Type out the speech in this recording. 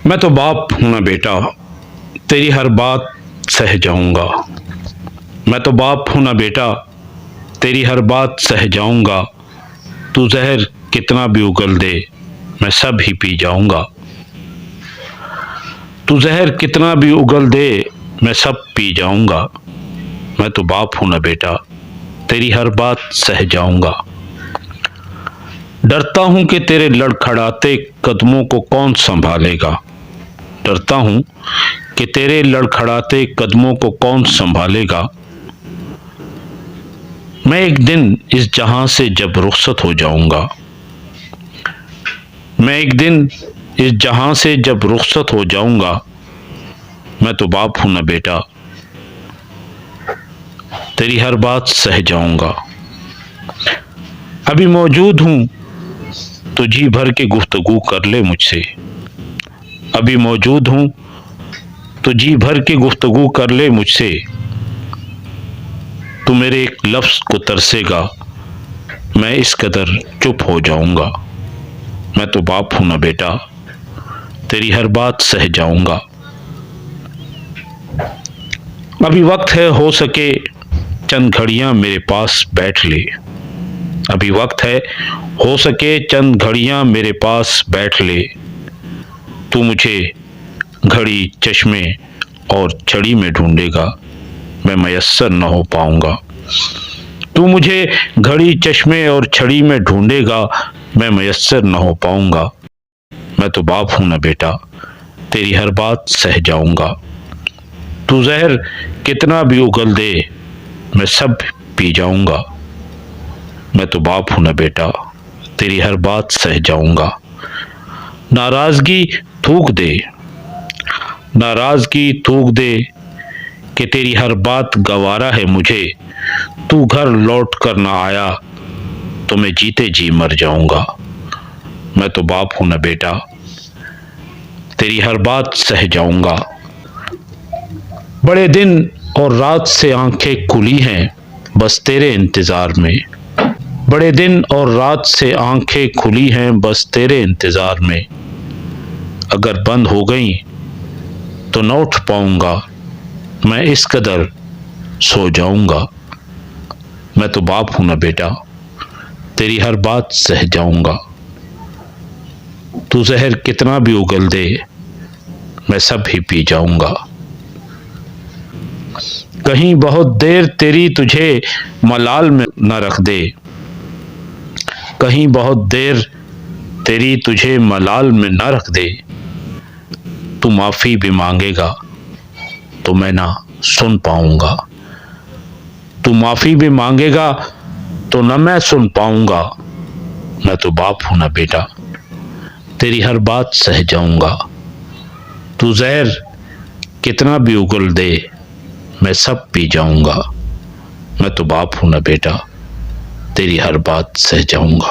मैं तो बाप हूं ना बेटा, तेरी हर बात सह जाऊंगा। मैं तो बाप हूं ना बेटा, तेरी हर बात सह जाऊंगा। तू जहर कितना भी उगल दे, मैं सब ही पी जाऊंगा। तू जहर कितना भी उगल दे, मैं सब पी जाऊंगा। मैं तो बाप हूं ना बेटा, तेरी हर बात सह जाऊंगा। डरता हूं कि तेरे लड़खड़ाते कदमों को कौन संभालेगा। डरता हूं कि तेरे लड़खड़ाते कदमों को कौन संभालेगा। मैं एक दिन इस जहां से जब रुखसत हो जाऊंगा। मैं एक दिन इस जहां से जब रुखसत हो जाऊंगा। मैं तो बाप हूं ना बेटा, तेरी हर बात सह जाऊंगा। अभी मौजूद हूं तो जी भर के गुफ्तगू कर ले मुझसे। अभी मौजूद हूं तो जी भर के गुफ्तगू कर ले मुझसे। तू मेरे एक लफ्ज को तरसेगा, मैं इस कदर चुप हो जाऊंगा। मैं तो बाप हूं ना बेटा, तेरी हर बात सह जाऊंगा। अभी वक्त है, हो सके चंद घड़ियां मेरे पास बैठ ले। अभी वक्त है, हो सके चंद घड़ियां मेरे पास बैठ ले। तू मुझे घड़ी चश्मे और छड़ी में ढूंढेगा, मैं मयस्सर न हो पाऊंगा। तू मुझे घड़ी चश्मे और छड़ी में ढूंढेगा, मैं मयस्सर न हो पाऊंगा। मैं तो बाप हूं ना बेटा, तेरी हर बात सह जाऊंगा। तू जहर कितना भी उगल दे, मैं सब पी जाऊंगा। मैं तो बाप हूं ना बेटा, तेरी हर बात सह जाऊंगा। नाराजगी थूक दे, नाराजगी थूक दे कि तेरी हर बात गवारा है मुझे। तू घर लौट कर ना आया तो मैं जीते जी मर जाऊंगा। मैं तो बाप हूं ना बेटा, तेरी हर बात सह जाऊंगा। बड़े दिन और रात से आंखें खुली हैं बस तेरे इंतजार में। बड़े दिन और रात से आंखें खुली हैं बस तेरे इंतजार में। अगर बंद हो गई तो न उठ पाऊंगा, मैं इस कदर सो जाऊंगा। मैं तो बाप हूं ना बेटा, तेरी हर बात सह जाऊंगा। तू जहर कितना भी उगल दे, मैं सब ही पी जाऊंगा। कहीं बहुत देर तेरी तुझे मलाल में न रख दे। कहीं बहुत देर तेरी तुझे मलाल में न रख दे। तू माफी भी मांगेगा तो मैं ना सुन पाऊंगा। तू माफी भी मांगेगा तो न मैं सुन पाऊंगा। मैं तो बाप हूं ना बेटा, तेरी हर बात सह जाऊंगा। तू जहर कितना भी उगल दे, मैं सब पी जाऊंगा। मैं तो बाप हूं ना बेटा, तेरी हर बात सह जाऊंगा।